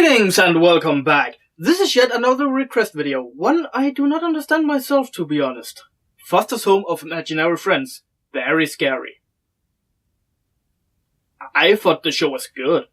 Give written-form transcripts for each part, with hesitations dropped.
Greetings and welcome back. This is yet another request video, one I do not understand myself, to be honest. Foster's Home of Imaginary Friends. Very scary. I thought the show was good.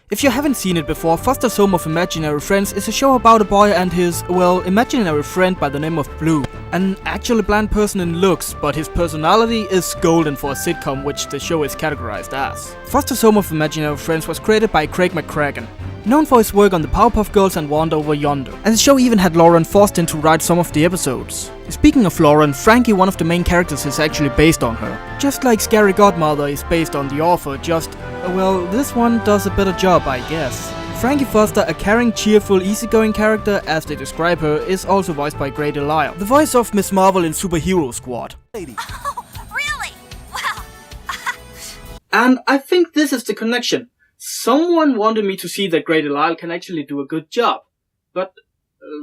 If you haven't seen it before, Foster's Home of Imaginary Friends is a show about a boy and his, well, imaginary friend by the name of Blue. An actually bland person in looks, but his personality is golden for a sitcom, which the show is categorized as. Foster's Home of Imaginary Friends was created by Craig McCracken, known for his work on the Powerpuff Girls and Wander Over Yonder. And the show even had Lauren Faustin to write some of the episodes. Speaking of Lauren, Frankie, one of the main characters, is actually based on her. Just like Scary Godmother is based on the author, well, this one does a better job, I guess. Frankie Foster, a caring, cheerful, easygoing character, as they describe her, is also voiced by Grady Lyle, the voice of Miss Marvel in Superhero Squad. Oh, really? Wow. And I think this is the connection. Someone wanted me to see that Grady Lyle can actually do a good job. But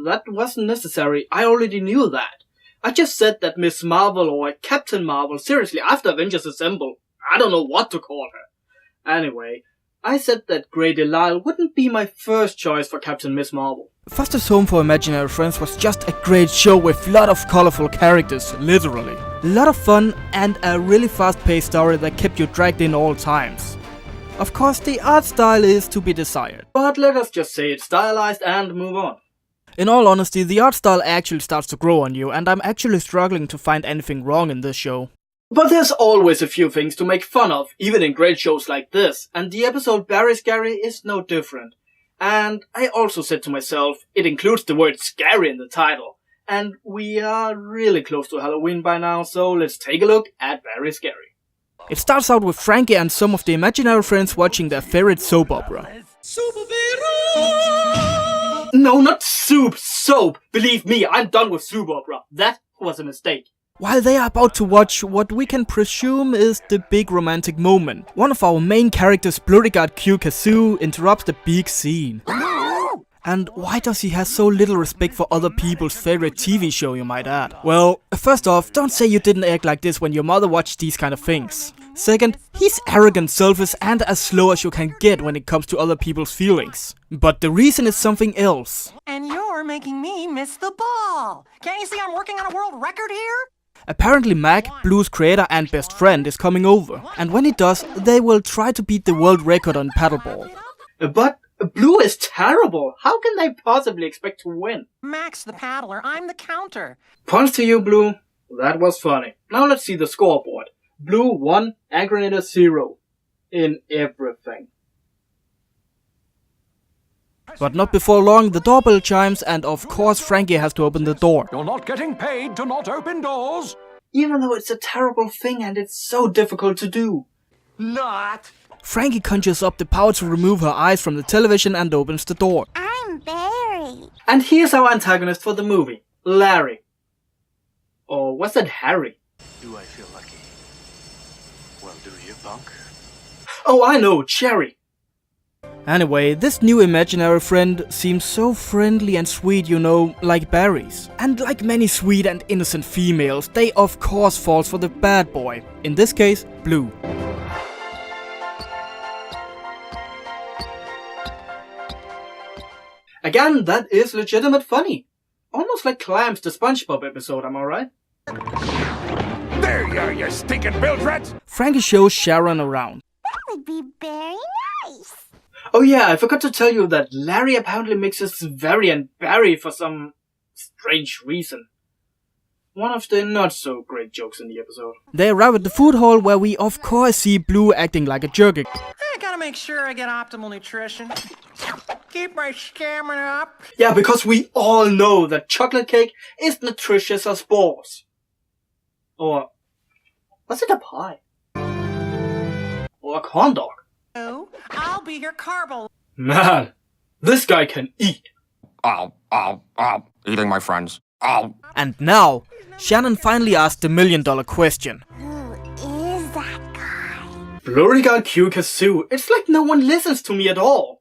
that wasn't necessary, I already knew that. I just said that Miss Marvel or Captain Marvel, seriously, after Avengers Assemble. I don't know what to call her. Anyway, I said that Grady Lyle wouldn't be my first choice for Captain Miss Marvel. Foster's Home for Imaginary Friends was just a great show with lot of colorful characters, literally. A lot of fun and a really fast-paced story that kept you dragged in all times. Of course, the art style is to be desired. But let us just say it's stylized and move on. In all honesty, the art style actually starts to grow on you, and I'm actually struggling to find anything wrong in this show. But there's always a few things to make fun of, even in great shows like this, and the episode Very Scary is no different. And I also said to myself, it includes the word scary in the title. And we are really close to Halloween by now, so let's take a look at Very Scary. It starts out with Frankie and some of the imaginary friends watching their favorite soap opera. No, not soap. Believe me, I'm done with soap opera. That was a mistake. While they are about to watch what we can presume is the big romantic moment, one of our main characters, Blurry-Guard Q Kazoo, interrupts the big scene. And why does he have so little respect for other people's favorite TV show, you might add? Well, first off, don't say you didn't act like this when your mother watched these kind of things. Second, he's arrogant, selfish, and as slow as you can get when it comes to other people's feelings. But the reason is something else. And you're making me miss the ball. Can't you see I'm working on a world record here? Apparently Mac, Blue's creator and best friend, is coming over. And when he does, they will try to beat the world record on paddleball. But Blue is terrible. How can they possibly expect to win? Max the paddler, I'm the counter. Points to you, Blue. That was funny. Now let's see the scoreboard. Blue 1, Angrynator 0. In everything. But not before long, the doorbell chimes and of course Frankie has to open the door. You're not getting paid to not open doors. Even though it's a terrible thing and it's so difficult to do. Not. Frankie conjures up the power to remove her eyes from the television and opens the door. I'm Barry. And here's our antagonist for the movie, Larry. Or was that Harry? Do I feel lucky? Well, do you, punk? Oh, I know, Cherry. Anyway, this new imaginary friend seems so friendly and sweet, you know, like Barry's. And like many sweet and innocent females, they of course falls for the bad boy. In this case, Blue. Again, that is legitimate funny. Almost like Clams, the SpongeBob episode, am I right? There you are, you stinking bilge rats! Frankie shows Sharon around. That would be very nice. Oh yeah, I forgot to tell you that Larry apparently mixes Very and Barry for some strange reason. One of the not so great jokes in the episode. They arrive at the food hall where we of course see Blue acting like a jerk. I gotta make sure I get optimal nutrition. Keep my stamina up. Yeah, because we all know that chocolate cake is nutritious as balls. Or was it a pie? Or a corn dog? Oh, I'll be your carbo. Man, this guy can eat. Eating my friends. And now, Shannon finally asked the $1 million question. Who is that guy? Blurry-Guard Q Kazoo. It's like no one listens to me at all.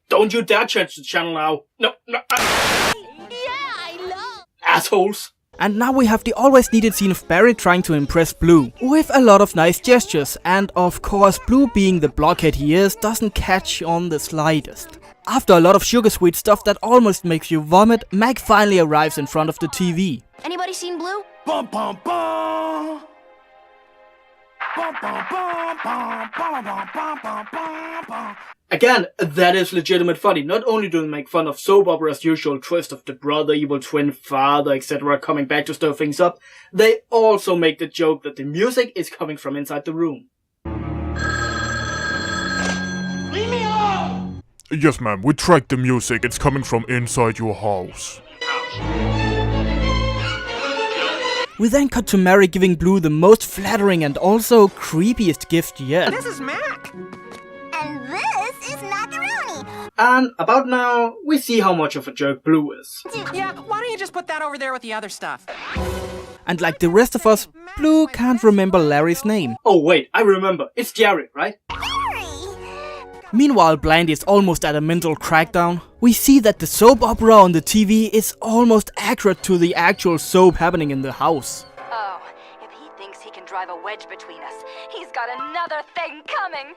Don't you dare change the channel now. No. Yeah, I love. Assholes. And now we have the always needed scene of Barry trying to impress Blue, with a lot of nice gestures, and of course Blue, being the blockhead he is, doesn't catch on the slightest. After a lot of sugar sweet stuff that almost makes you vomit, Mag finally arrives in front of the TV. Anybody seen Blue? Bum bum bum. Bum bum bum bum bum bum bum bum bum bum. Again, that is legitimate funny. Not only do they make fun of soap opera's usual twist of the brother, evil twin, father, etc. coming back to stir things up, they also make the joke that the music is coming from inside the room. Yes, ma'am, we tracked the music. It's coming from inside your house. We then cut to Mary giving Blue the most flattering and also creepiest gift yet. This is Mac. And this is macaroni. And about now, we see how much of a jerk Blue is. Yeah, why don't you just put that over there with the other stuff? And like the rest of us, Blue can't remember Larry's name. Oh wait, I remember. It's Jerry, right? Meanwhile, Blandy is almost at a mental crackdown. We see that the soap opera on the TV is almost accurate to the actual soap happening in the house. Oh, if he thinks he can drive a wedge between us, he's got another thing coming.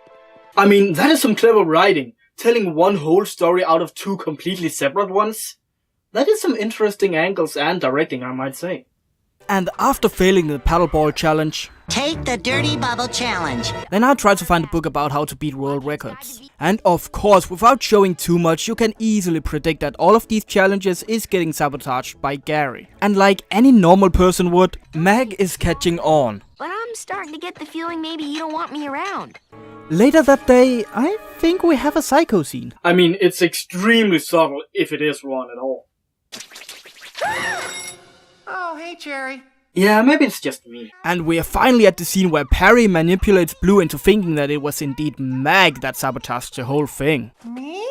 I mean, that is some clever writing. Telling one whole story out of two completely separate ones. That is some interesting angles and directing, I might say. And after failing the paddleball challenge, Take the Dirty Bubble Challenge. they now try to find a book about how to beat world records. And of course, without showing too much, you can easily predict that all of these challenges is getting sabotaged by Gary. And like any normal person would, Mag is catching on. But I'm starting to get the feeling maybe you don't want me around. Later that day, I think we have a psycho scene. I mean, it's extremely subtle if it is one at all. Oh, hey, Jerry. Yeah, maybe it's just me. And we are finally at the scene where Perry manipulates Blue into thinking that it was indeed Mag that sabotaged the whole thing. Me?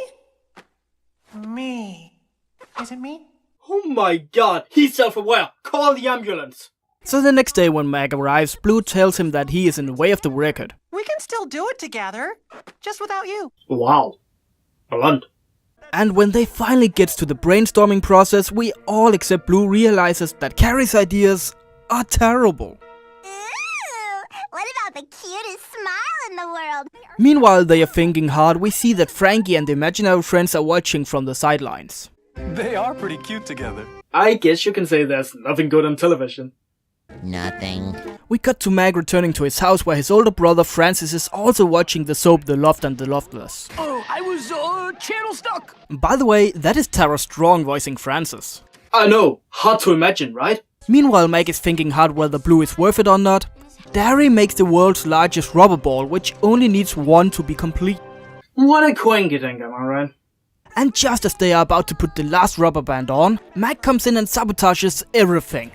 Me. Is it me? Oh my god, he's self-aware. Call the ambulance. So the next day when Mag arrives, Blue tells him that he is in the way of the record. We can still do it together, just without you. Wow. Blunt. And when they finally gets to the brainstorming process, we all except Blue realizes that Carrie's ideas are terrible. Ooh, what about the cutest smile in the world? Meanwhile, they are thinking hard. We see that Frankie and the imaginary friends are watching from the sidelines. They are pretty cute together. I guess you can say there's nothing good on television. Nothing. We cut to Mag returning to his house where his older brother Francis is also watching the soap The Loved and the Loveless. Oh, I was, channel stuck. By the way, that is Tara Strong voicing Francis. I know, hard to imagine, right? Meanwhile, Mag is thinking hard whether Blue is worth it or not. Derry makes the world's largest rubber ball, which only needs one to be complete. What a quanky thing, am I right? And just as they are about to put the last rubber band on, Mag comes in and sabotages everything.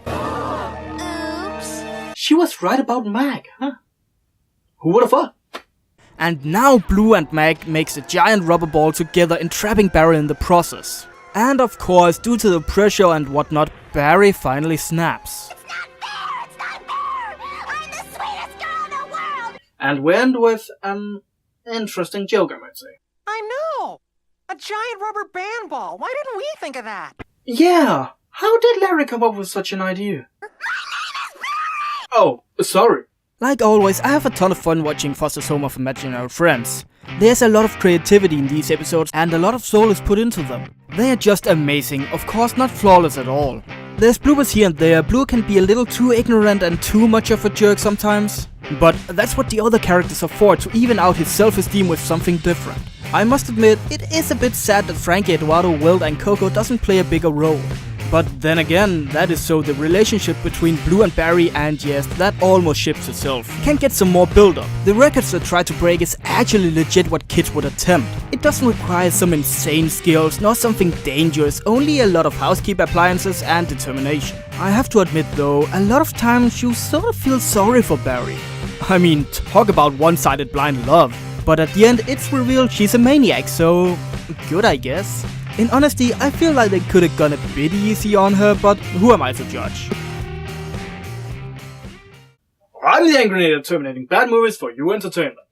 She was right about Mag, huh? Who would have thought? And now Blue and Mag makes a giant rubber ball together, entrapping Barry in the process. And of course, due to the pressure and whatnot, Barry finally snaps. It's not fair! It's not fair! I'm the sweetest girl in the world! And we end with an interesting joke, I might say. I know! A giant rubber band ball. Why didn't we think of that? Yeah, how did Larry come up with such an idea? Oh, sorry. Like always, I have a ton of fun watching Foster's Home of Imaginary Friends. There's a lot of creativity in these episodes and a lot of soul is put into them. They are just amazing, of course not flawless at all. There's bloopers here and there. Blue can be a little too ignorant and too much of a jerk sometimes. But that's what the other characters are for, to even out his self-esteem with something different. I must admit, it is a bit sad that Frankie, Eduardo, Wilt and Coco doesn't play a bigger role. But then again, that is so the relationship between Blue and Barry, and yes, that almost ships itself, can get some more build-up. The records they try to break is actually legit what kids would attempt. It doesn't require some insane skills, nor something dangerous, only a lot of housekeep appliances and determination. I have to admit though, a lot of times you sort of feel sorry for Barry. I mean, talk about one-sided blind love. But at the end, it's revealed she's a maniac, so good I guess. In honesty, I feel like they could have gone a bit easy on her, but who am I to judge? I'm the Angrynator, terminating bad movies for your entertainment.